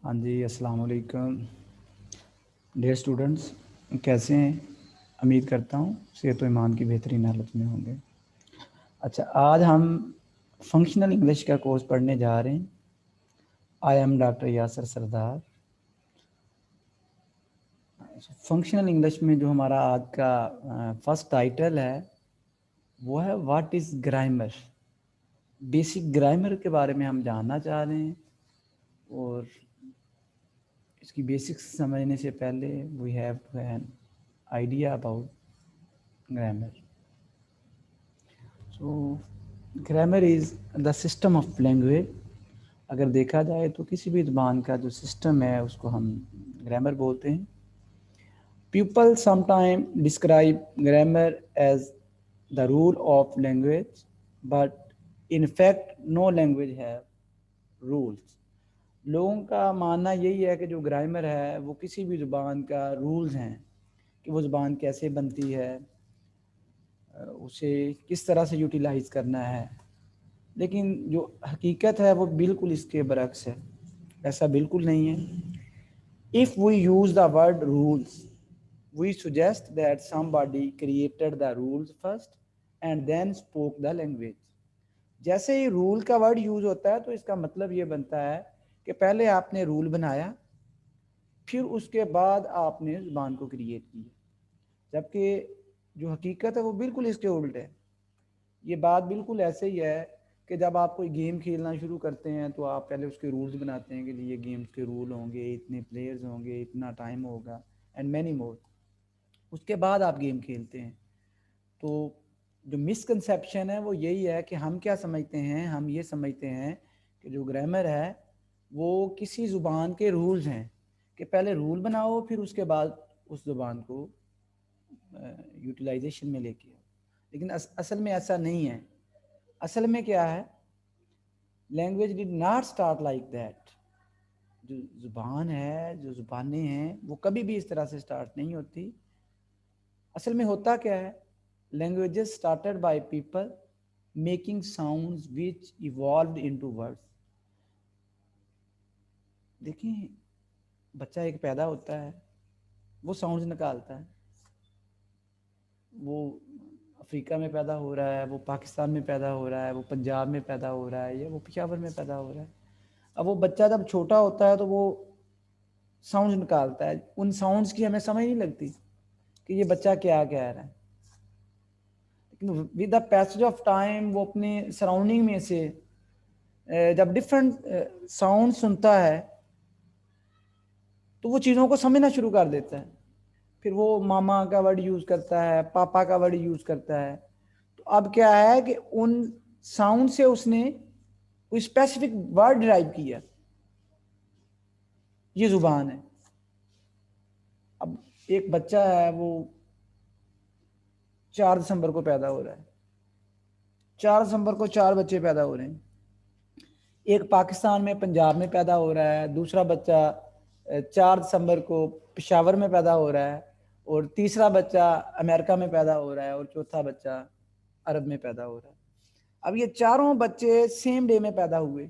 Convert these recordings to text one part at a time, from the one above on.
हाँ जी, अस्सलाम वालेकुम डियर स्टूडेंट्स, कैसे हैं? उम्मीद करता हूँ सेहत व ईमान की बेहतरीन हालत में होंगे। अच्छा, आज हम फंक्शनल इंग्लिश का कोर्स पढ़ने जा रहे हैं। I am doctor Yasir Sardar. Functional English में जो हमारा आज का फर्स्ट टाइटल है वो है what is grammar. Basic grammar के बारे में हम जानना चाह रहे हैं और इसकी बेसिक्स समझने से पहले we have to an idea about grammar. So grammar is the system of language. अगर देखा जाए तो किसी भी ज़बान का जो सिस्टम है उसको हम ग्रामर बोलते हैं। People sometime describe grammar as the rule of language, but in fact no language have rules. लोगों का मानना यही है कि जो ग्रामर है वो किसी भी ज़ुबान का रूल्स हैं कि वो ज़ुबान कैसे बनती है, उसे किस तरह से यूटिलाइज़ करना है। लेकिन जो हकीकत है वो बिल्कुल इसके बरक्स है। ऐसा बिल्कुल नहीं है। If we use the word rules, we suggest that somebody created the rules first and then spoke the language. जैसे ही रूल का वर्ड यूज़ होता है तो इसका मतलब ये बनता है कि पहले आपने रूल बनाया, फिर उसके बाद आपने ज़ुबान को क्रिएट किया। जबकि जो हकीकत है वो बिल्कुल इसके उल्ट है। ये बात बिल्कुल ऐसे ही है कि जब आप कोई गेम खेलना शुरू करते हैं तो आप पहले उसके रूल्स बनाते हैं कि ये गेम्स के रूल होंगे, इतने प्लेयर्स होंगे, इतना टाइम होगा एंड मैनी मोर। उसके बाद आप गेम खेलते हैं। तो जो मिसकंसेप्शन है वो यही है कि हम क्या समझते हैं, हम ये समझते हैं कि जो ग्रामर है वो किसी ज़ुबान के रूल्स हैं कि पहले रूल बनाओ फिर उसके बाद उस ज़ुबान को यूटिलाइजेशन में लेके आओ। लेकिन असल में ऐसा नहीं है। असल में क्या है, language did not start like that. जो ज़ुबान है, जो ज़ुबानें हैं, वो कभी भी इस तरह से स्टार्ट नहीं होती। असल में होता क्या है, languages started by people making sounds which evolved into words. देखिए, बच्चा एक पैदा होता है, वो साउंड्स निकालता है। वो अफ्रीका में पैदा हो रहा है, वो पाकिस्तान में पैदा हो रहा है, वो पंजाब में पैदा हो रहा है, या वो पेशावर में पैदा हो रहा है। अब वो बच्चा जब छोटा होता है तो वो साउंड्स निकालता है। उन साउंड्स की हमें समझ नहीं लगती कि ये बच्चा क्या कह रहा है। लेकिन with the passage of time वो अपने सराउंडिंग में से जब डिफरेंट साउंड सुनता है तो वो चीज़ों को समझना शुरू कर देता है। फिर वो मामा का वर्ड यूज़ करता है, पापा का वर्ड यूज़ करता है। तो अब क्या है कि उन साउंड से उसने कोई स्पेसिफिक वर्ड डिराइव किया। ये जुबान है। अब एक बच्चा है, वो 4 दिसंबर को पैदा हो रहा है। 4 दिसंबर को 4 बच्चे पैदा हो रहे हैं। एक पाकिस्तान में पंजाब में पैदा हो रहा है, दूसरा बच्चा 4 दिसंबर को पेशावर में पैदा हो रहा है, और तीसरा बच्चा अमेरिका में पैदा हो रहा है, और चौथा बच्चा अरब में पैदा हो रहा है। अब ये चारों बच्चे सेम डे में पैदा हुए।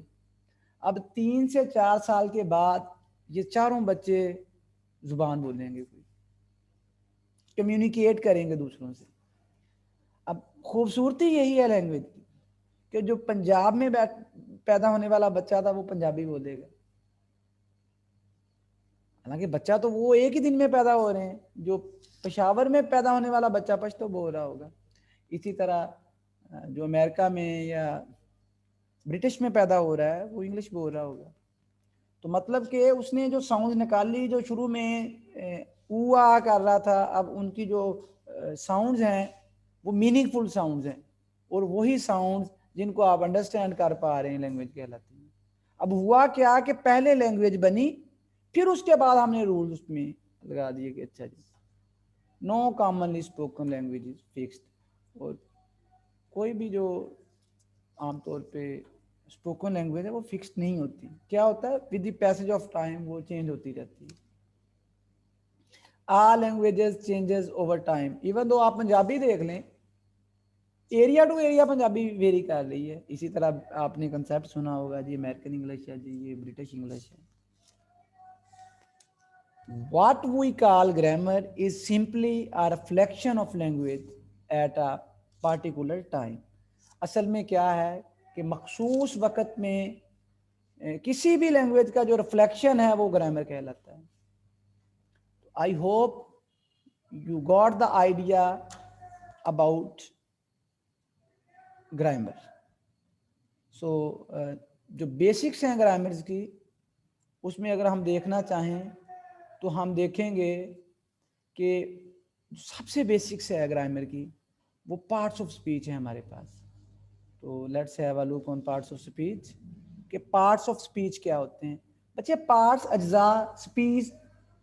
अब 3 से 4 साल के बाद ये चारों बच्चे जुबान बोलेंगे, कोई कम्युनिकेट करेंगे दूसरों से। अब खूबसूरती यही है लैंग्वेज की कि जो पंजाब में पैदा होने वाला बच्चा था वो पंजाबी बोलेगा। हालांकि बच्चा तो वो एक ही दिन में पैदा हो रहे हैं। जो पेशावर में पैदा होने वाला बच्चा पश्तो बोल रहा होगा। इसी तरह जो अमेरिका में या ब्रिटिश में पैदा हो रहा है वो इंग्लिश बोल रहा होगा। तो मतलब कि उसने जो साउंड निकाली, जो शुरू में ऊ आ कर रहा था, अब उनकी जो साउंड्स हैं वो मीनिंगफुल साउंड्स हैं, और वही साउंड्स जिनको आप अंडरस्टैंड कर पा रहे हैं लैंग्वेज कहलाती है। अब हुआ क्या कि पहले लैंग्वेज बनी, फिर उसके बाद हमने रूल्स उसमें लगा दिए कि अच्छा जी, no commonly spoken language is fixed. और कोई भी जो आमतौर पे स्पोकन लैंग्वेज है वो फिक्स नहीं होती। क्या होता है, with the passage of time वो चेंज होती रहती है। Uh languages changes over time. Even though आप पंजाबी देख लें, area to area Punjabi vary कर रही है। इसी तरह आपने कंसेप्ट सुना होगा जी, अमेरिकन इंग्लिश है जी, ये ब्रिटिश इंग्लिश है। What we call grammar is simply a reflection of language at a particular time. असल में क्या है कि मखसूस वक़्त में किसी भी लैंग्वेज का जो रिफ्लेक्शन है वो ग्रामर कहलाता है. I hope you got the idea about grammar. So जो बेसिक्स हैं ग्रामर्स की, उसमें अगर हम देखना चाहें तो हम देखेंगे कि सबसे बेसिक्स है ग्रामर की, वो पार्ट्स ऑफ स्पीच है हमारे पास. तो let's have a look on parts of speech. कि पार्ट्स ऑफ स्पीच क्या होते हैं बच्चे? पार्ट्स अज्जा स्पीच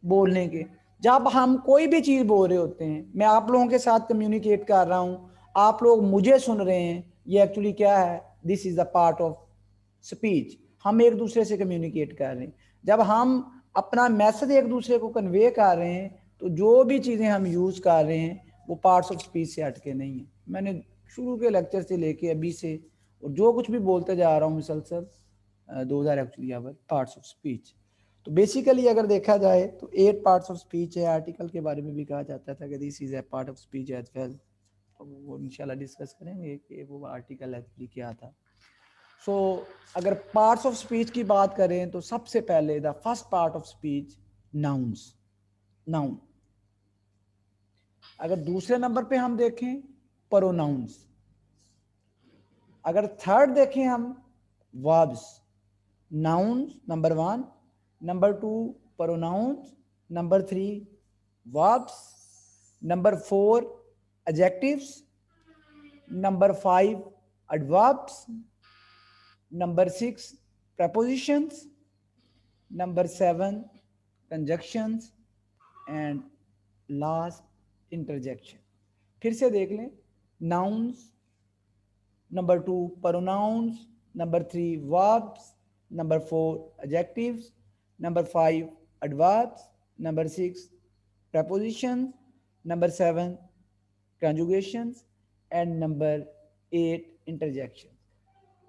बोलने के. जब हम कोई भी चीज़ बोल रहे होते हैं, मैं आप लोगों के साथ कम्युनिकेट कर रहा हूँ, आप लोग मुझे सुन रहे हैं, ये एक्चुअली क्या है? This is the part of speech. हम एक दूसरे से कम्युनिकेट कर रहे हैं. जब हम अपना मैसेज एक दूसरे को कन्वे कर रहे हैं तो जो भी चीज़ें हम यूज़ कर रहे हैं वो पार्ट्स ऑफ स्पीच से हटके नहीं है. मैंने शुरू के लेक्चर से लेके अभी से और जो कुछ भी बोलते जा रहा हूँ मुसलसल, those are actually our parts of speech. तो बेसिकली अगर देखा जाए तो 8 पार्ट्स ऑफ स्पीच है. आर्टिकल के बारे में भी कहा जाता था कि this is a part of speech as well. तो वो इंशाल्लाह डिस्कस करेंगे कि वो आर्टिकल एक्चुअली क्या था. सो अगर पार्ट्स ऑफ स्पीच की बात करें तो सबसे पहले the first part of speech nouns. Noun. अगर दूसरे नंबर पे हम देखें प्रोनाउंस. अगर थर्ड देखें हम verbs. Nouns number 1, number 2 pronouns, number 3 verbs, number 4 adjectives, number 5 adverbs, number 6 prepositions, number 7 conjunctions and last interjection. फिर से देख लें. nouns, number 2 pronouns, number 3 verbs, number 4 adjectives, number 5 adverbs, number 6 prepositions, number 7 conjugations and number 8 interjections.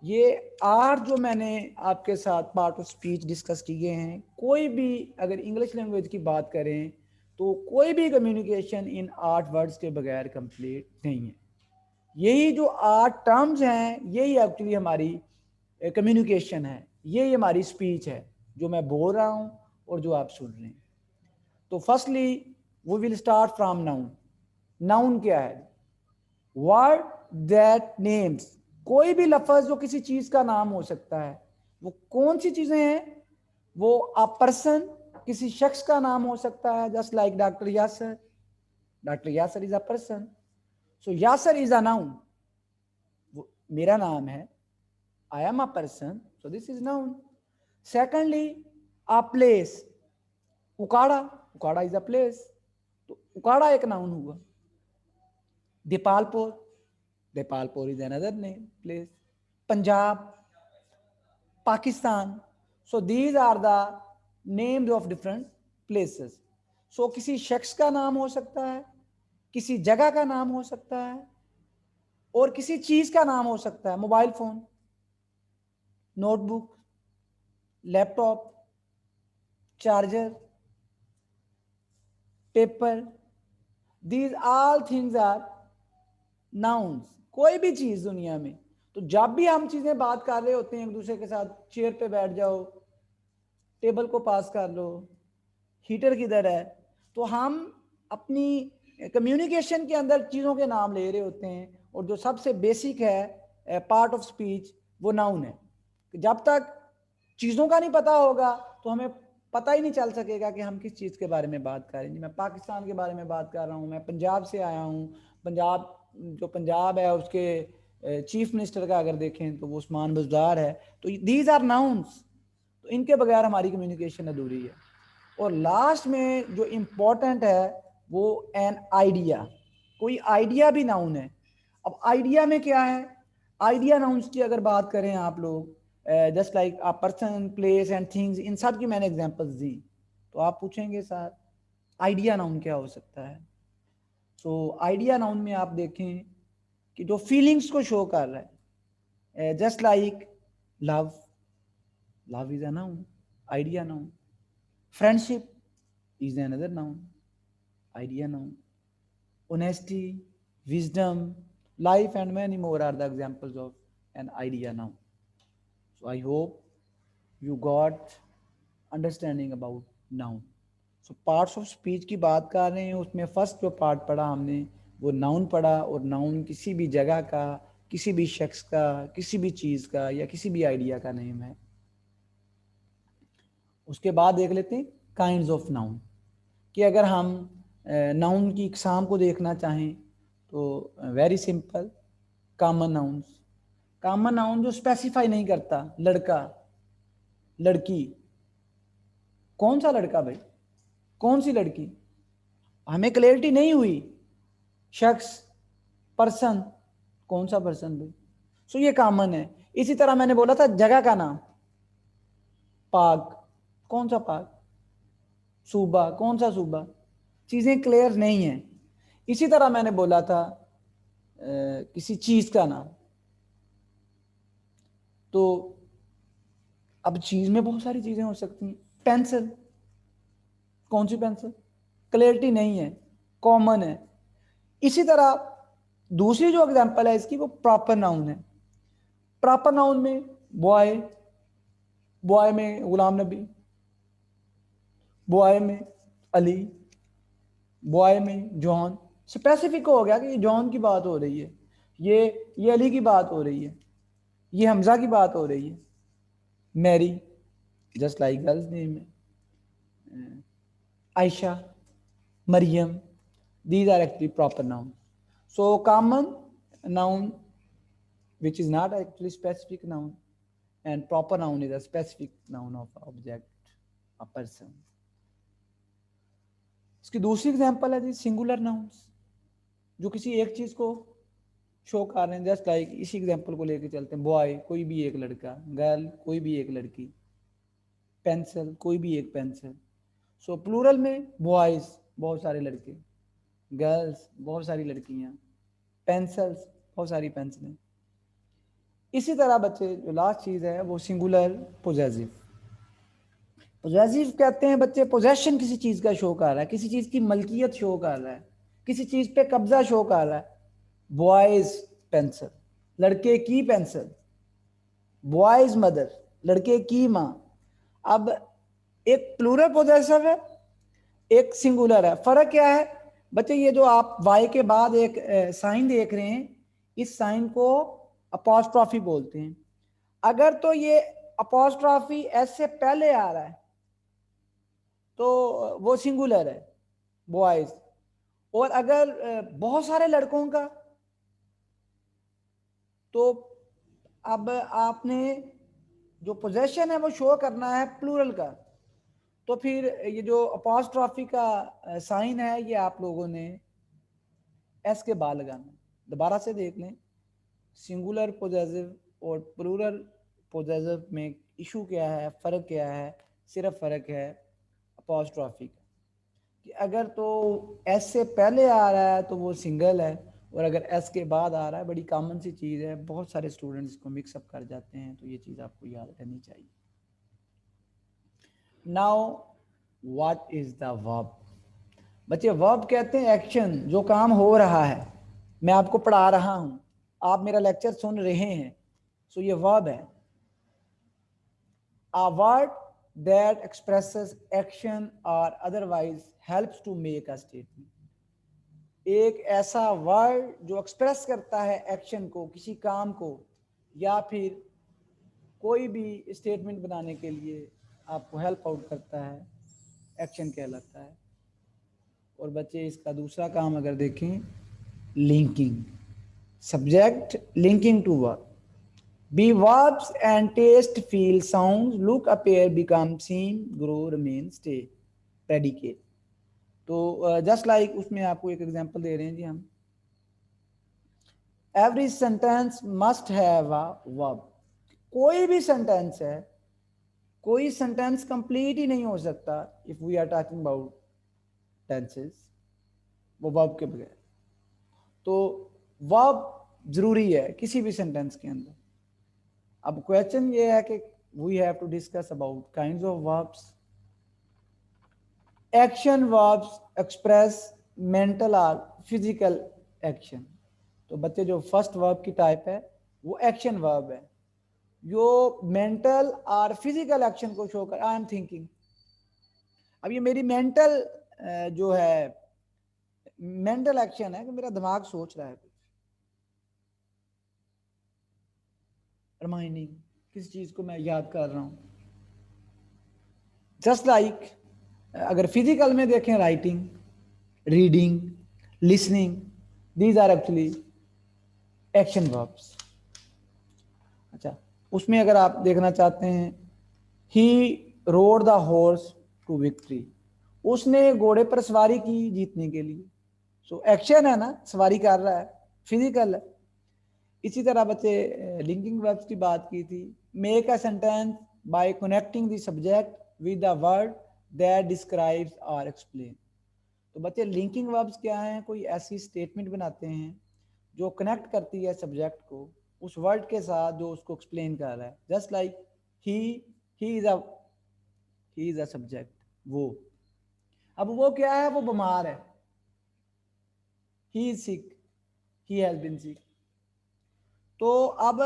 ये 8 जो मैंने आपके साथ part of speech discuss किए हैं. कोई भी अगर इंग्लिश लैंग्वेज की बात करें तो कोई भी कम्युनिकेशन इन 8 वर्ड्स के बगैर कंप्लीट नहीं है. यही जो 8 टर्म्स हैं यही एक्चुअली हमारी कम्युनिकेशन है. यही हमारी स्पीच है जो मैं बोल रहा हूँ और जो आप सुन रहे हैं. तो firstly we will start from noun. Noun क्या है? Word that names. कोई भी लफ्ज जो किसी चीज का नाम हो सकता है. वो कौन सी चीजें हैं? वो अ पर्सन, किसी शख्स का नाम हो सकता है. Just like doctor Yasir. Doctor Yasir is a person. So Yasir is a noun. मेरा नाम है. I am a person, so this is noun. Secondly, a place. Okara. Okara is a place. तो उकाड़ा एक नाउन हुआ. Dipalpur. Dipalpur is another name, place. Punjab. Pakistan. So these are the names of different places. So किसी शख्स का नाम हो सकता है, किसी जगह का नाम हो सकता है और किसी चीज का नाम हो सकता है. Mobile phone, notebook, laptop, charger, paper. These all things are nouns. कोई भी चीज दुनिया में. तो जब भी हम चीजें बात कर रहे होते हैं एक दूसरे के साथ, चेयर पे बैठ जाओ, टेबल को पास कर लो, हीटर किधर है, तो हम अपनी कम्युनिकेशन के अंदर चीज़ों के नाम ले रहे होते हैं. और जो सबसे बेसिक है पार्ट ऑफ स्पीच वो नाउन है. जब तक चीज़ों का नहीं पता होगा तो हमें पता ही नहीं चल सकेगा कि हम किस चीज़ के बारे में बात कर रहे हैं. मैं पाकिस्तान के बारे में बात कर रहा हूँ. मैं पंजाब से आया हूँ. पंजाब, जो पंजाब है उसके चीफ मिनिस्टर का अगर देखें तो वो उस्मान बुज़दार है. तो दीज आर नाउन्स. तो इनके बगैर हमारी कम्युनिकेशन अधूरी है. और लास्ट में जो इम्पोर्टेंट है वो एन आइडिया. कोई आइडिया भी नाउन है. अब आइडिया में क्या है? आइडिया नाउन्स की अगर बात करें आप लोग, just like a person, place and things, इन सब की मैंने एग्जांपल्स दी. तो आप पूछेंगे सर आइडिया नाउन क्या हो सकता है? सो आइडिया नाउन में आप देखें कि जो फीलिंग्स को शो कर रहा है, just like love. Love is a noun, idea noun. Friendship, is another noun, idea noun. Honesty, wisdom, life, and many more are the examples of an idea noun. So I hope you got understanding about noun. So parts of speech की बात कर रहे हैं, उसमें first जो part पढ़ा हमने वो नाउन पढ़ा, और नाउन किसी भी जगह का, किसी भी शख्स का, किसी भी चीज़ का या किसी भी आइडिया का नेम है। उसके बाद देख लेते हैं काइंड्स ऑफ नाउन, कि अगर हम नाउन की इकसाम को देखना चाहें तो very simple, common nouns. Common noun जो स्पेसिफाई नहीं करता, लड़का, लड़की, कौन सा लड़का भाई, कौन सी लड़की, हमें क्लैरिटी नहीं हुई। शख्स, पर्सन, कौन सा पर्सन भाई, सो ये कॉमन है। इसी तरह मैंने बोला था जगह का नाम, पाक, कौन सा पाक, सूबा, कौन सा सूबा, चीजें क्लियर नहीं है। इसी तरह मैंने बोला था किसी चीज का नाम, तो अब चीज में बहुत सारी चीजें हो सकती हैं। पेंसिल, कौन सी पेंसिल, क्लैरिटी नहीं है, कॉमन है। इसी तरह दूसरी जो एग्जांपल है इसकी वो प्रॉपर नाउन है। प्रॉपर नाउन में बॉय, बॉय में गुलाम नबी, बॉय में अली, बॉय में जॉन। स्पेसिफिक हो गया कि ये जॉन की बात हो रही है, ये अली की बात हो रही है, ये हमजा की बात हो रही है। Mary, just like girls name है, Ayesha, Maryam, these are actually proper nouns. So common noun which is not actually specific noun, and proper noun is a specific noun of object, a person. इसकी दूसरी एग्जांपल है जी singular nouns, जो किसी एक चीज को show कर रहे हैं। जस्ट लाइक इसी एग्जांपल को लेके चलते हैं, बॉय कोई भी एक लड़का, गर्ल कोई भी एक लड़की, पेंसिल कोई भी एक पेंसिल। सो प्लूरल में बॉयज बहुत सारे लड़के, गर्ल्स बहुत सारी लड़कियां, पेंसिल्स बहुत सारी पेंसिलें। इसी तरह बच्चे जो लास्ट चीज है वो सिंगुलर पोजेसिव। पोजेसिव कहते हैं बच्चे, पोजेशन किसी चीज का शो कर रहा है, किसी चीज की मलकियत शो कर रहा है, किसी चीज पे कब्जा शो कर रहा है। बॉयज पेंसिल, लड़के की पेंसिल, बॉयज मदर, लड़के की माँ। अब एक प्लूरल पोजेसिव है, एक सिंगुलर है। फर्क क्या है बच्चे, ये जो आप वाई के बाद एक साइन देख रहे हैं, इस साइन को अपॉस्ट्रॉफी बोलते हैं। अगर तो ये अपॉस्ट्रॉफी एस से पहले आ रहा है तो वो सिंगुलर है, बॉयज। और अगर बहुत सारे लड़कों का, तो अब आपने जो पोजेशन है वो शो करना है प्लूरल का, तो फिर ये जो अपॉस्ट्रॉफी का साइन है ये आप लोगों ने एस के बाद लगाना। दोबारा से देख लें, सिंगुलर पोजेसिव और प्लूरल पोजेसिव में इशू क्या है, फ़र्क क्या है? सिर्फ फ़र्क है अपॉस्ट्रॉफी का, कि अगर तो एस से पहले आ रहा है तो वो सिंगल है, और अगर एस के बाद आ रहा है, बड़ी कॉमन सी चीज़ है, बहुत सारे स्टूडेंट्स इसको मिक्सअप कर जाते हैं, तो ये चीज़ आपको याद रहनी चाहिए। Now what is the verb? बच्चे वर्ब कहते हैं एक्शन, जो काम हो रहा है। मैं आपको पढ़ा रहा हूं, आप मेरा लेक्चर सुन रहे हैं, सो ये वर्ब है। A word that expresses action or otherwise helps to make a statement. एक ऐसा वर्ड जो एक्सप्रेस करता है एक्शन को, किसी काम को, या फिर कोई भी स्टेटमेंट बनाने के लिए आपको हेल्प आउट करता है, एक्शन कहलाता है। और बच्चे इसका दूसरा काम अगर देखें, linking, subject linking to verb. Be verbs and taste, feel, sounds, look, appear, become, seem, grow, remain, stay, predicate। तो जस्ट लाइक उसमें आपको एक एग्जांपल दे रहे हैं जी हम, every sentence must have a verb. कोई भी सेंटेंस है, कोई सेंटेंस कंप्लीट ही नहीं हो सकता if we are talking about tenses, वो वर्ब के बगैर। तो वर्ब जरूरी है किसी भी सेंटेंस के अंदर। अब क्वेश्चन ये है कि we have to discuss about kinds of verbs. Action verbs express mental और फिजिकल एक्शन। तो बच्चे जो फर्स्ट वर्ब की टाइप है वो एक्शन वर्ब है, जो मेंटल और फिजिकल एक्शन को शो कर, आई एम थिंकिंग। अब ये मेरी मेंटल जो है मेंटल एक्शन है कि मेरा दिमाग सोच रहा है कुछ, रिमाइंडिंग, किस चीज को मैं याद कर रहा हूं। जस्ट लाइक अगर फिजिकल में देखें, writing, reading, listening, these are actually action verbs. अच्छा, उसमें अगर आप देखना चाहते हैं, he rode the horse to victory, उसने घोड़े पर सवारी की जीतने के लिए। सो एक्शन है ना, सवारी कर रहा है, फिजिकल है। इसी तरह बच्चे लिंकिंग वर्ब्स की बात की थी। Make a sentence by connecting the subject with the word that describes और एक्सप्लेन। तो बच्चे लिंकिंग वर्ब्स क्या हैं? कोई ऐसी स्टेटमेंट बनाते हैं जो कनेक्ट करती है सब्जेक्ट को उस वर्ड के साथ जो उसको एक्सप्लेन कर रहा है। Just like he is a subject, वो। अब वो क्या है? वो बीमार है, he is sick, he has been sick. तो अब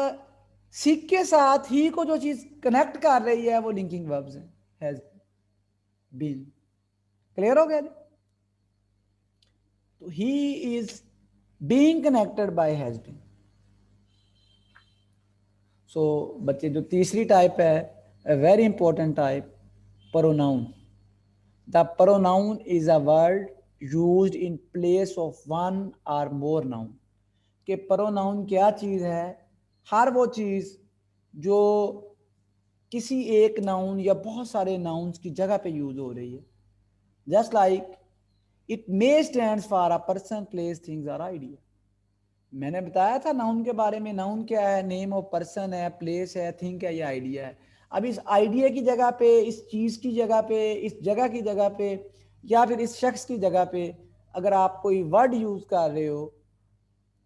सिक के साथ ही को जो चीज कनेक्ट कर रही है वो लिंकिंग वर्ब्स है, हैज बीन। क्लियर हो गया? तो he is being connected by has been. So बच्चे जो तीसरी टाइप है, a very important type, pronoun. The pronoun is a word used in place of one or more noun. कि pronoun क्या चीज है? हर वो चीज जो किसी एक नाउन या बहुत सारे नाउन्स की जगह पे यूज हो रही है। Just like it may stand for a person, place, things और आइडिया। मैंने बताया था नाउन के बारे में। नाउन क्या है? नेम ऑफ पर्सन है, प्लेस है, थिंग है, या आइडिया है। अब इस आइडिया की जगह पे, इस चीज की जगह पे, इस जगह की जगह पे, या फिर इस शख्स की जगह पे अगर आप कोई वर्ड यूज कर रहे हो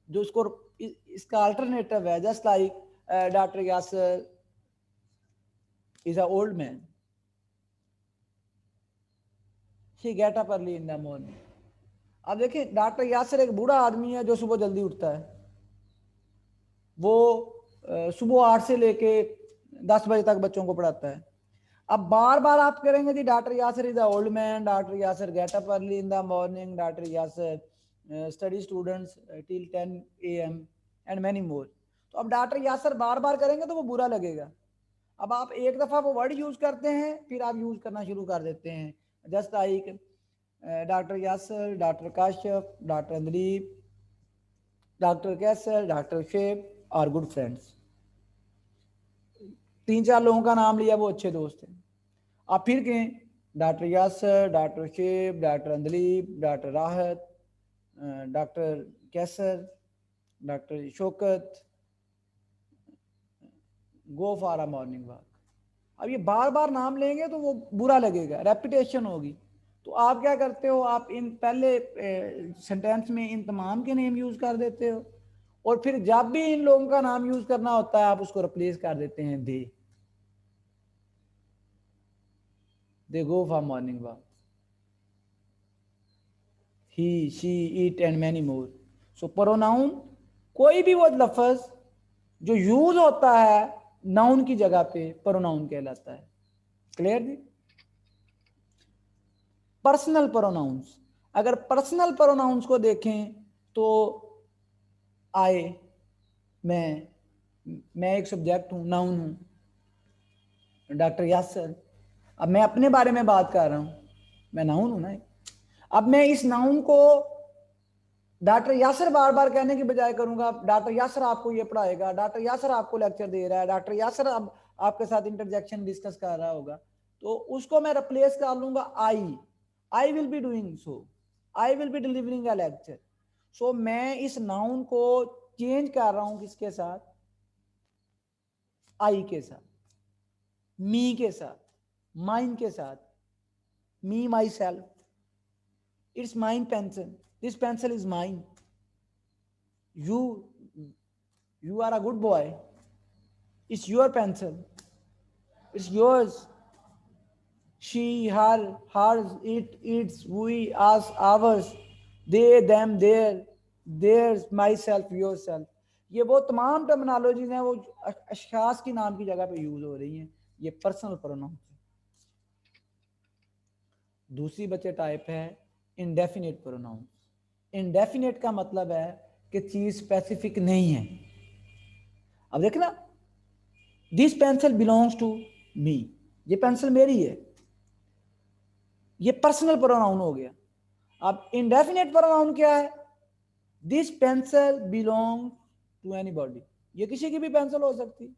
जो उसको इसका अल्टरनेटिव है, just like doctor Yasir is a old man, he get up early in the morning. अब देखिए, डॉक्टर यासर एक बूढ़ा आदमी है जो सुबह जल्दी उठता है। वो सुबह 8 से लेके 10 बजे तक बच्चों को पढ़ाता है। अब बार बार आप करेंगे जी doctor Yasir is the old man, doctor Yasir get up early in the morning, doctor Yasir study students till 10 AM and many more. तो अब डॉक्टर यासर बार बार करेंगे तो वो बुरा लगेगा। अब आप एक दफा वो वर्ड यूज करते हैं, फिर आप यूज करना शुरू कर देते हैं। Just like doctor Yasir, doctor Kashif, doctor Andleeb, doctor Kaiser, doctor Sheeb are good friends. 3-4 लोगों का नाम लिया, वो अच्छे दोस्त हैं। आप फिर कहें doctor Yasir, doctor Sheeb, doctor Andleeb, doctor Rahat, doctor Kaiser, doctor Shaukat, go for a morning walk. अब ये बार बार नाम लेंगे तो वो बुरा लगेगा, रेपिटेशन होगी। तो आप क्या करते हो? आप इन पहले सेंटेंस में इन तमाम के नेम यूज कर देते हो, और फिर जब भी इन लोगों का नाम यूज करना होता है आप उसको रिप्लेस कर देते हैं they go for morning walk, he, she, it and many more. So pronoun कोई भी वो लफ्ज जो यूज होता है नाउन की जगह पे प्रोनाउन कहलाता है। क्लियर जी? पर्सनल प्रोनाउंस, अगर पर्सनल प्रोनाउंस को देखें तो आए, मैं एक सब्जेक्ट हूं, नाउन हूं, डॉक्टर यासर। अब मैं अपने बारे में बात कर रहा हूं, मैं नाउन हूं ना। अब मैं इस नाउन को डॉक्टर यासर बार बार कहने की बजाय करूंगा डॉक्टर यासर आपको ये पढ़ाएगा, डॉक्टर यासर आपको लेक्चर दे रहा है, डॉक्टर यासर अब आपके साथ इंटरजेक्शन डिस्कस कर रहा होगा। तो उसको मैं रिप्लेस कर लूंगा I will be doing so, I will be delivering a lecture. So मैं इस नाउन को चेंज कर रहा हूं किसके साथ? आई के साथ, मी के साथ, माइन के साथ। Me myself, it's mine pencil, this pencil is mine. You you are a good boy, it's your pencil, it's yours. she, her, hers, it, its, we, us, ours, they, them, their, theirs, myself, yourself. ये वो तमाम terminologies हैं, वो अशखास की नाम की जगह पे यूज हो रही हैं, ये पर्सनल प्रोनाउन। दूसरी बच्चे टाइप है इंडेफिनेट प्रोनाउन। इंडेफिनेट का मतलब है कि चीज स्पेसिफिक नहीं है। अब देखना, this pencil belongs to me, ये पेंसिल मेरी है, ये पर्सनल प्रोनाउन हो गया। अब इंडेफिनेट प्रोनाउन क्या है? This pencil belong to anybody, ये किसी की भी पेंसिल हो सकती।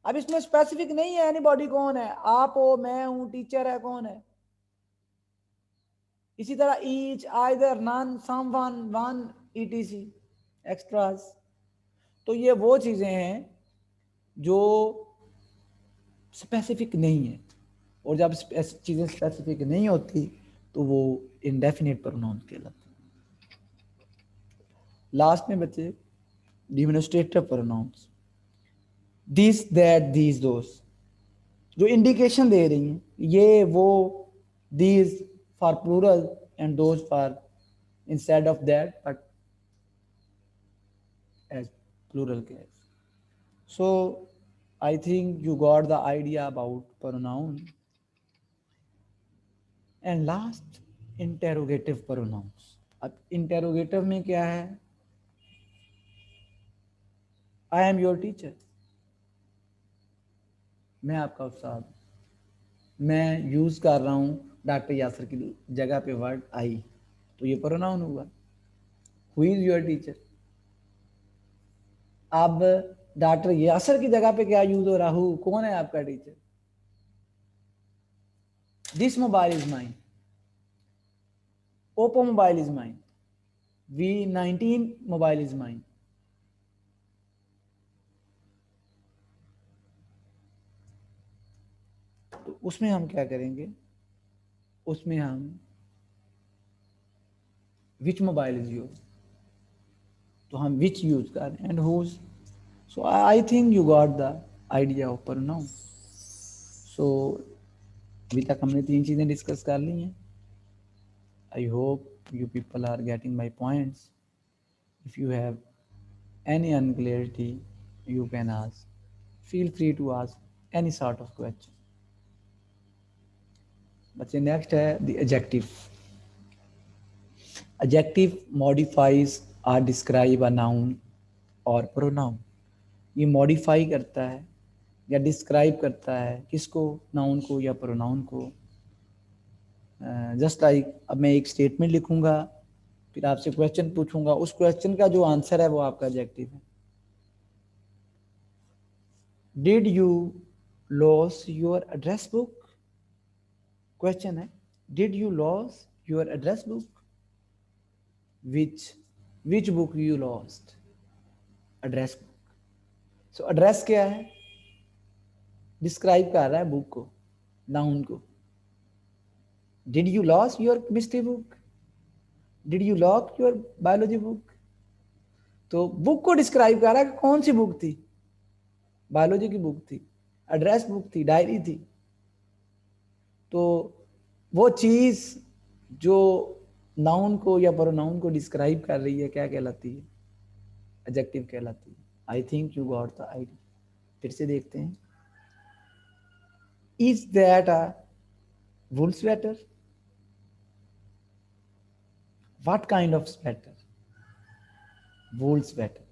अब इसमें स्पेसिफिक नहीं है एनीबॉडी कौन है, आप हो, मैं हूं, टीचर है, कौन है। इसी तरह each, either, none, someone, one, etc, extras. तो ये वो चीजें हैं जो स्पेसिफिक नहीं है, और जब चीजें स्पेसिफिक नहीं होती तो वो इंडेफिनेट प्रोनाउन कहलाती है। लास्ट में बच्चे demonstrative pronouns, this, that, these, those, जो इंडिकेशन दे रही हैं, ये वो, these for plural and those for instead of that but as plural case. So I think you got the idea about pronoun. And last, interrogative pronouns. अब interrogative में क्या है? I am your teacher, मैं आपका उस्ताद। मैं use कर रहा हूँ डॉक्टर यासर की जगह पे वर्ड आई, तो ये प्रोनाउन हुआ। Who is your teacher? अब डॉक्टर यासर की जगह पे क्या यूज हो रहा? हु, कौन है आपका teacher? This mobile is mine, Oppo mobile is mine, V19 mobile is mine. तो उसमें हम क्या करेंगे? उसमें हम विच मोबाइल इज योर, तो हम विच यूज कर रहे हैं, and whose. So I think you got the idea of pronoun. So अभी तक हमने 3 चीजें डिस्कस कर ली हैं। I hope you people are getting my points. If you have any unclarity you can ask, feel free to ask any sort of question. बच्चे next है the adjective. Adjective modifies or describe a noun or pronoun. ये modify करता है या describe करता है किसको? Noun को या प्रोनाउन को। जस्ट लाइक अब मैं एक स्टेटमेंट लिखूंगा, फिर आपसे क्वेश्चन पूछूंगा, उस क्वेश्चन का जो आंसर है वो आपका एडजेक्टिव है। Did you lose your address book? Question है, Did you lose your address book? Which book you lost? Address book. So address क्या है? डिस्क्राइब कर रहा है बुक को, नाउन को। Did you lose your chemistry book? Did you lock your biology book? तो book को डिस्क्राइब कर रहा है कि कौन सी बुक थी, बायोलॉजी की बुक थी, एड्रेस बुक थी, डायरी थी। तो वो चीज जो नाउन को या प्रोनाउन को डिस्क्राइब कर रही है क्या कहलाती है? एडजेक्टिव कहलाती है। आई think you got the idea. फिर से देखते हैं। Is that a wool sweater? What kind of sweater? Wool sweater.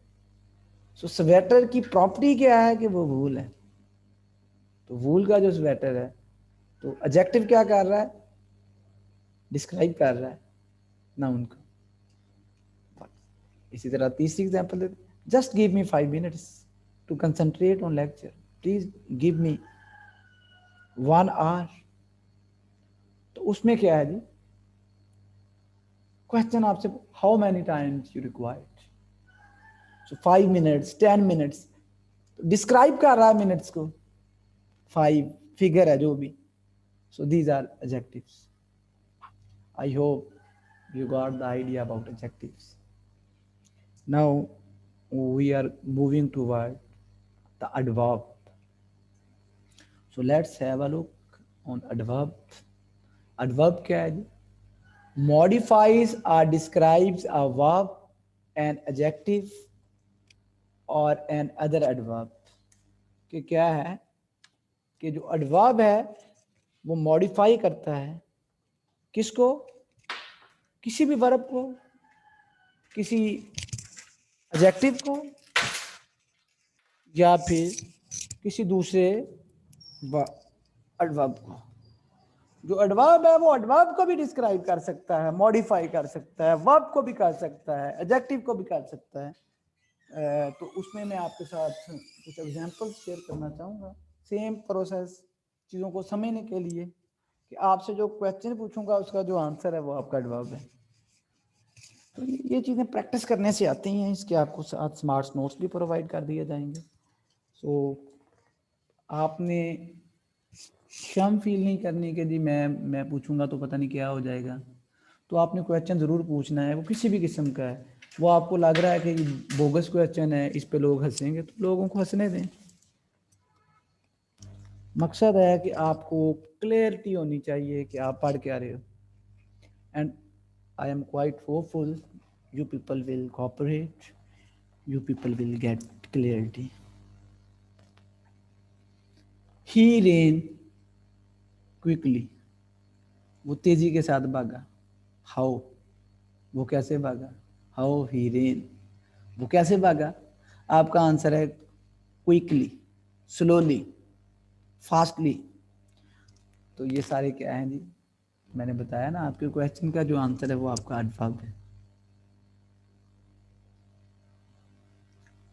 So sweater की प्रॉपर्टी क्या है? कि वो वूल है। तो वूल का जो स्वेटर है, तो एडजेक्टिव क्या कर रहा है? डिस्क्राइब कर रहा है नाउन को। इसी तरह तीसरी एग्जांपल देते, just give me 5 minutes to concentrate on lecture, please give me 1 hour. तो उसमें क्या है जी? क्वेश्चन आपसे, how many times you required? So 5 minutes, 10 minutes, describe कर रहा है मिनट्स को, 5 फिगर है जो भी। So these are adjectives. I hope you got the idea about adjectives. Now we are moving toward the adverb. So let's have a look on adverb. Adverb क्या है जी? Modifies और describes a verb, an adjective और N other adverb. कि क्या है कि जो adverb है वो मॉडिफाई करता है किसको? किसी भी वर्ब को, किसी एडजेक्टिव को, या फिर किसी दूसरे एडवर्ब को। जो एडवर्ब है वो एडवर्ब को भी डिस्क्राइब कर सकता है, मॉडिफाई कर सकता है, वर्ब को भी कर सकता है, एडजेक्टिव को भी कर सकता है। तो उसमें मैं आपके साथ कुछ एग्जांपल शेयर करना चाहूँगा। सेम प्रोसेस चीज़ों को समझने के लिए कि आपसे जो क्वेश्चन पूछूंगा उसका जो आंसर है वो आपका एडवर्ब है। तो ये चीज़ें प्रैक्टिस करने से आती हैं। इसके आपको साथ स्मार्ट नोट्स भी प्रोवाइड कर दिए जाएंगे। सो आपने शर्म फील नहीं करनी कि जी मैं पूछूंगा तो पता नहीं क्या हो जाएगा। तो आपने क्वेश्चन ज़रूर पूछना है, वो किसी भी किस्म का है। वो आपको लग रहा है कि बोगस क्वेश्चन है, इस पे लोग हंसेंगे, तो लोगों को हंसने दें। मकसद है कि आपको क्लियरिटी होनी चाहिए कि आप पढ़ क्या रहे हो। And I am quite hopeful you people will cooperate, you people will get clarity. He ran quickly, वो तेजी के साथ भागा। How, वो कैसे भागा? How he ran, वो कैसे भागा? आपका आंसर है क्विकली, स्लोली, फास्टली। तो ये सारे क्या हैं जी? मैंने बताया ना, आपके क्वेश्चन का जो आंसर है वो आपका एडवर्ब है।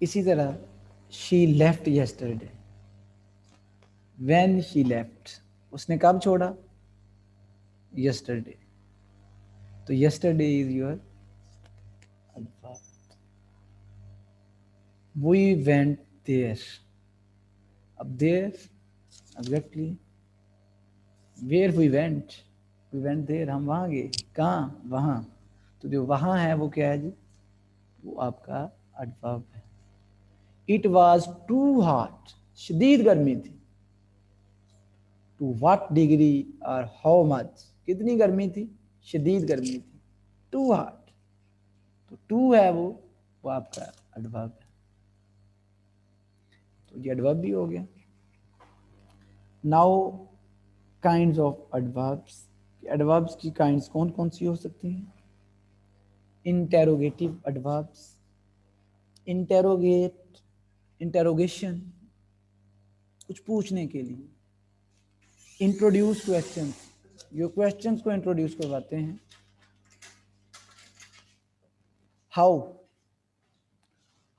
इसी तरह she left yesterday, when she left, उसने कब छोड़ा? यस्टरडे। तो yesterday is your adverb. We went there, अब there exactly, where we went there, हम वहाँ गए। कहाँ? वहाँ। तो जो वहाँ है वो क्या है जी? वो आपका एडवर्ब है। इट वॉज टू हॉट, शदीद गर्मी थी। टू व्हाट डिग्री और हाउ मच, कितनी गर्मी थी? शदीद गर्मी थी। टू हॉट, तो टू है वो आपका एडवर्ब है। तो ये एडवर्ब भी हो गया। Now kinds of adverbs. Adverbs की काइंड्स कौन कौन सी हो सकती हैं? इंटेरोगेटिव एडवर्ब्स, इंटेरोगेट, इंटेरोगेशन, कुछ पूछने के लिए। इंट्रोड्यूस क्वेश्चन, जो क्वेश्चंस को इंट्रोड्यूस करवाते हैं। How,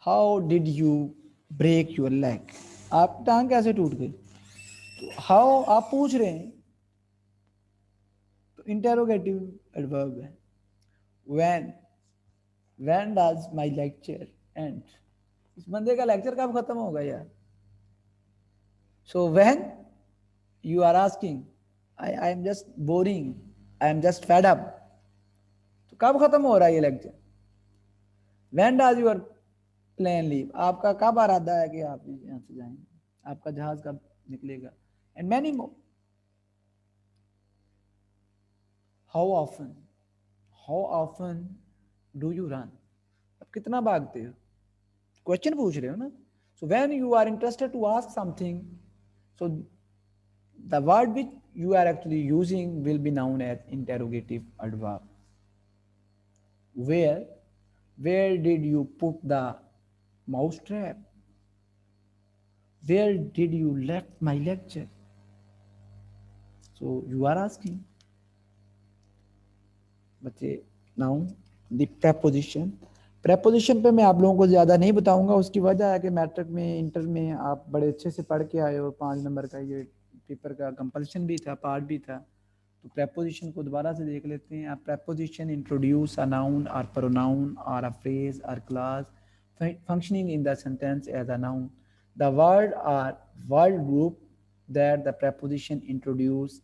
how did you break your leg, आप टांग कैसे टूट गई? तो हाउ आप पूछ रहे हैं, तो इंटेरोगेटिव एडवर्ब है। When, when does my lecture end, इस बंदे का लेक्चर कब खत्म होगा यार? So when you are asking, I am just boring, I am just fed up, तो कब खत्म हो रहा है ये lecture? When does your plane leave, आपका कब इरादा है कि आप यहाँ से जाएंगे, आपका जहाज कब निकलेगा? And many more. How often, how often do you run, आप कितना भागते हो? क्वेश्चन पूछ रहे हो ना। So when you are interested to ask something, so the word which you are actually using will be known as interrogative adverb. Where did you put the mouse trap? Where did you left my lecture? So you are asking बच्चे। Now the preposition, preposition पे मैं आप लोगों को ज़्यादा नहीं बताऊंगा। उसकी वजह है कि मैट्रिक में, इंटर में आप बड़े अच्छे से पढ़ के आए हो। 5 नंबर का ये पेपर का कंपल्शन भी था, पार्ट भी था। तो preposition को दोबारा से देख लेते हैं। आप preposition introduce a noun or pronoun or a phrase or clause functioning in the sentence as a noun. The word or word group that the preposition introduce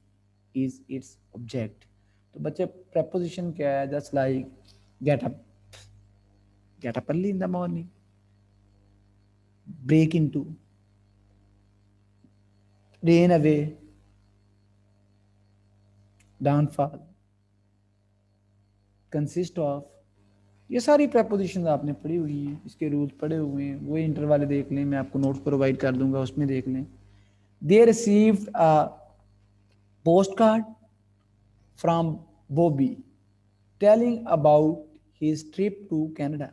is its object. तो बच्चे preposition क्या है? Just like get up, get up early in the morning, break into, rain away, downfall, consist of, ये सारी preposition आपने पढ़ी हुई हैं, इसके रूल्स पढ़े हुए हैं, वो इंटर वाले देख लें, मैं आपको नोट प्रोवाइड कर दूंगा, उसमें देख लें. They received a postcard from Bobby telling about his trip to Canada.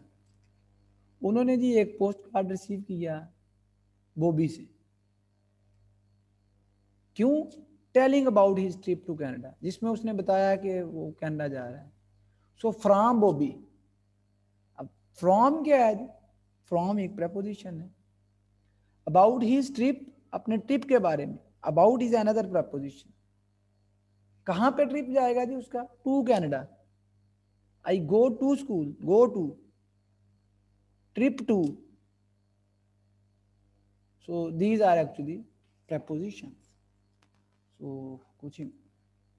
उन्होंने जी एक पोस्ट कार्ड रिसीव किया बॉबी से. क्यों? Telling about his trip to Canada, जिसमें उसने बताया कि वो कनाडा जा रहा है. सो फ्रॉम बॉबी, अब फ्रॉम क्या है? फ्रॉम एक प्रपोजिशन है. अबाउट हिज ट्रिप, अपने ट्रिप के बारे में. About is another preposition. कहां पे ट्रिप जाएगा जी उसका? To Canada. I go to school, go to, trip to. So these are actually prepositions. So कुछ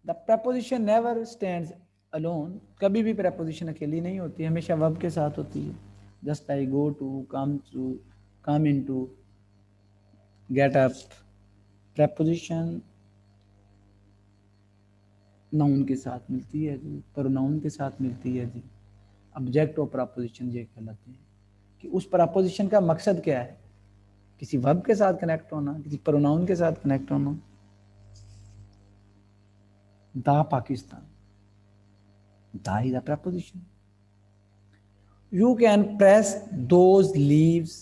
the preposition never stands alone, कभी भी प्रपोजिशन अकेली नहीं होती, हमेशा वर्ब के साथ होती है. Just I go to, come in to, get up. Preposition noun के साथ मिलती है जी, प्रोनाउन के साथ मिलती है जी. ऑब्जेक्ट ऑफ प्रपोजिशन ये कहलाते हैं कि उस प्रपोजिशन का मकसद क्या है, किसी वर्ब के साथ कनेक्ट होना, किसी प्रोनाउन के साथ कनेक्ट होना. The Pakistan, the is a preposition. You can press those leaves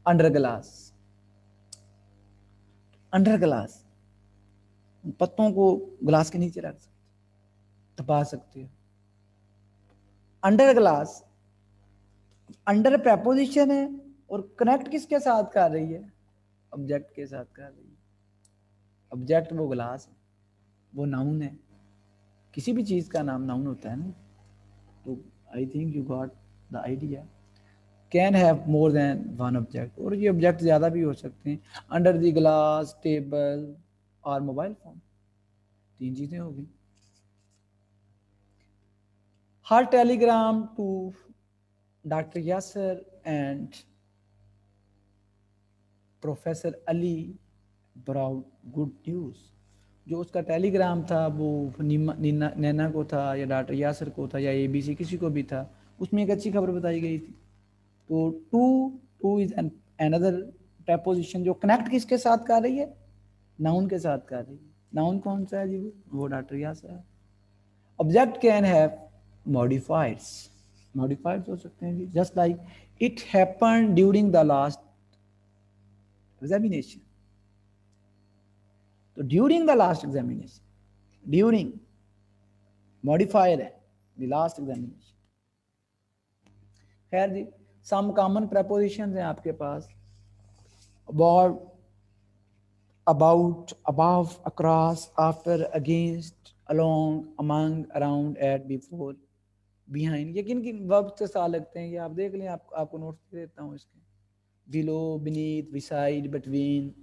under glass. Under glass, पत्तों को ग्लास के नीचे रख सकते, दबा सकते हो. अंडर ग्लास, अंडर प्रपोजिशन है और कनेक्ट किसके साथ कर रही है? ऑब्जेक्ट के साथ कर रही है. ऑब्जेक्ट वो ग्लास है, वो नाउन है. किसी भी चीज का नाम नाउन होता है ना. तो I think you got the idea. Can have more than one object, और ये ऑब्जेक्ट ज़्यादा भी हो सकते हैं. अंडर द ग्लास, टेबल और मोबाइल फोन, तीन चीज़ें हो गई. Her telegram to doctor Yasir and professor Ali brought good news. जो उसका टेलीग्राम था वो नैना को था या डॉक्टर यासर को था या ABC किसी को भी था, उसमें एक अच्छी खबर बताई गई थी. तो to, to is another preposition जो कनेक्ट किसके साथ कर रही है? नाउन के साथ कर रही है. नाउन कौन सा है जी? वो डॉक्टर यासर है. Object can have modifiers, modifiers हो सकते हैं जी. Just like it happen during the last examination. तो during the last examination, during modifier है, द लास्ट एग्जामिनेशन. खैर जी, सम कॉमन प्रपोजिशन हैं आपके पास. about, above, across, after, against, along, among, around, at, before, behind. ये किन किन verb से साथ लगते हैं ये आप देख लें, आपको नोट्स दे देता हूँ इसके. below, beneath, beside, between,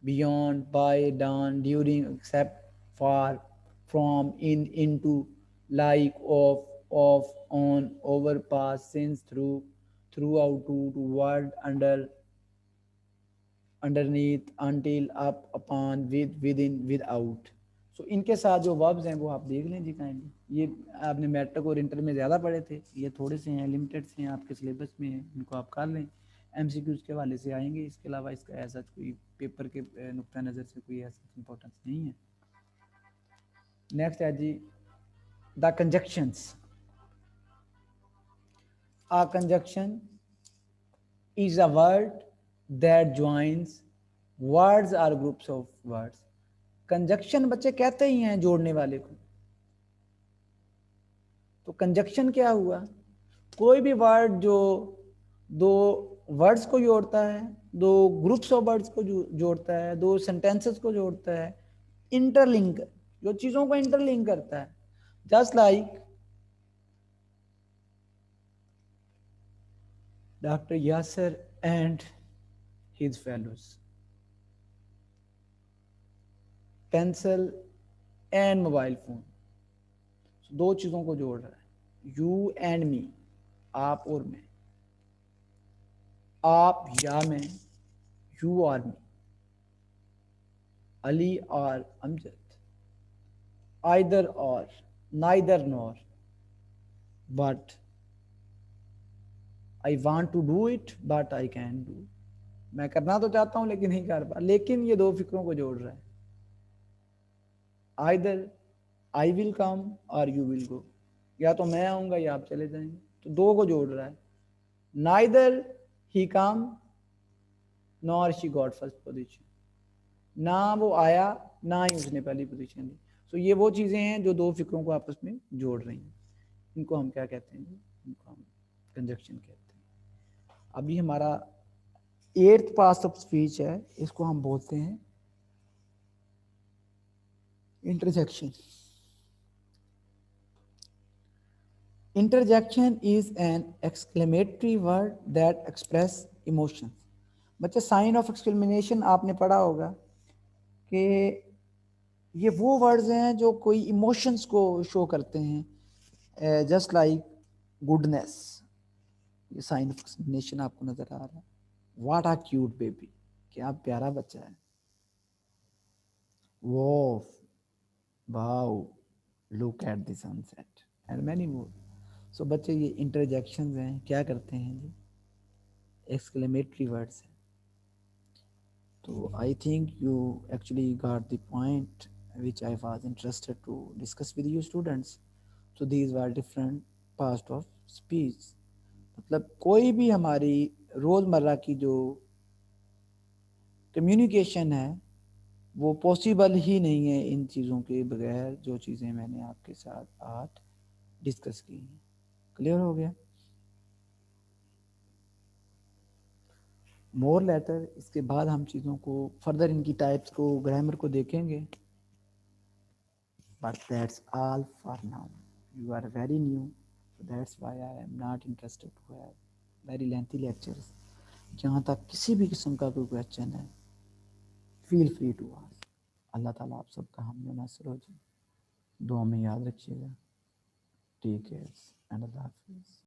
beyond, by, down, during, except, far, from, in, into, like, of, on, over, past, since, through, throughout, to, toward, under, underneath, until, up, upon, with, within, without. So इनके साथ जो verbs हैं वो आप देख लें जी kindly. ये आपने मैट्रिक और इंटर में ज़्यादा पढ़े थे, ये थोड़े से हैं, लिमिटेड से हैं, आपके सिलेबस में हैं, इनको आप कर लें. MCQs के हवाले से आएंगे, इसके अलावा इसका ऐसा कोई पेपर के नुक्ता नज़र से कोई ऐसा इंपॉर्टेंस नहीं है. नेक्स्ट है जी the conjunctions. A conjunction is a word that joins words or groups of words. Conjunction बच्चे कहते ही हैं जोड़ने वाले को. तो कंजक्शन क्या हुआ? कोई भी वर्ड जो दो वर्ड्स को जोड़ता है, दो ग्रुप्स ऑफ वर्ड्स को जोड़ता है, दो सेंटेंसेस को जोड़ता है, इंटरलिंक, जो चीजों को इंटरलिंक करता है. Just like doctor Yasir and his fellows, pencil and mobile phone. दो चीजों को जोड़ रहा है. यू एंड मी, आप और मैं, आप या मैं, यू और मी, अली और Amjad, either or, neither nor, but I want to do it but I can't do. मैं करना तो चाहता हूं लेकिन नहीं कर पा, लेकिन ये दो फिक्रों को जोड़ रहा है। either I will come or you will go, या तो मैं आऊंगा या आप चले जाएंगे, तो दो को जोड़ रहा है। neither he come nor she got first position, ना वो आया ना ही उसने पहली पोजीशन ली। सो ये वो चीज़ें हैं जो दो फिक्रों को आपस में जोड़ रही हैं, इनको हम क्या कहते हैं? इनको हम कंजक्शन कहते हैं। अभी हमारा 8th पास ऑफ स्पीच है, इसको हम बोलते हैं interjection. Interjection is an exclamatory word that express emotions. बच्चे साइन ऑफ एक्सक्लेमेशन आपने पढ़ा होगा कि ये वो वर्ड्स हैं जो कोई इमोशंस को शो करते हैं, जस्ट लाइक गुडनेस। ये साइन ऑफ एक्सक्लेमेशन आपको नजर आ रहा है। व्हाट आ क्यूट बेबी, क्या प्यारा बच्चा है। वो wow, look at the sunset and many more. So बच्चे ये इंटरजेक्शंस हैं, क्या करते हैं जी? एक्सक्लेमेटरी वर्ड्स हैं। तो I think you actually got the point which I was interested to discuss with you students. So these were different parts of speech. मतलब कोई भी हमारी रोज़मर्रा की जो कम्युनिकेशन है वो पॉसिबल ही नहीं है इन चीज़ों के बगैर, जो चीज़ें मैंने आपके साथ आज डिस्कस की हैं। क्लियर हो गया? मोर लेटर, इसके बाद हम चीज़ों को फर्दर, इनकी टाइप्स को, ग्रामर को देखेंगे। But that's all for now. You are very new, so that's why I am not interested to have very lengthy lectures. जहाँ तक किसी भी किस्म का कोई क्वेश्चन है, फील फ्री टू आस्क। अल्लाह ताला आप सबका हम नसर हो जाए, दुआ में याद रखिएगा। टेक केयर एंड अल्लाह हाफिज़।